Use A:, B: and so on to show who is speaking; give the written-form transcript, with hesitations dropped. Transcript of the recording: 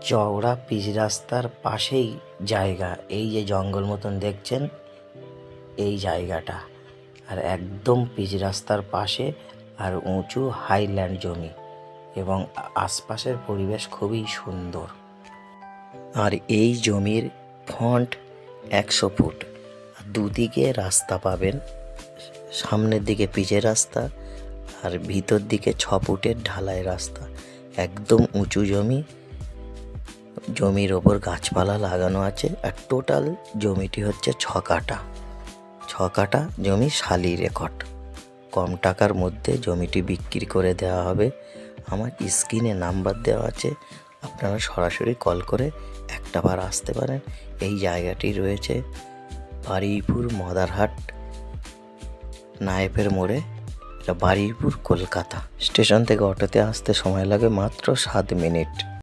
A: চওড়া পিচ রাস্তার পাশেই জায়গা। এই যে জঙ্গল মতন দেখছেন, এই জায়গাটা আর একদম পিচ রাস্তার পাশে আর উঁচু হাইল্যান্ড জমি এবং আশপাশের পরিবেশ খুবই সুন্দর। আর এই জমির ফ্রন্ট 100 ফুট, দুদিকে রাস্তা পাবেন। সামনের দিকে পিচের রাস্তা আর ভিতর দিকে 6 ফুটের ঢালাই রাস্তা। একদম উঁচু জমি, জমির ওপর গাছপালা লাগানো আছে। আর টোটাল জমিটি হচ্ছে 6 কাঠা। 6 কাঠা জমি শালি রেকর্ড। কম টাকার মধ্যে জমিটি বিক্রি করে দেওয়া হবে। আমার স্ক্রিনে নাম্বার দেওয়া আছে, আপনারা সরাসরি কল করে একটাবার আসতে পারেন। এই জায়গাটি রয়েছে বারুইপুর মদারহাট নায়েফের মোড়ে। এটা বারুইপুর কলকাতা। স্টেশন থেকে অটোতে আসতে সময় লাগে মাত্র 7 মিনিট।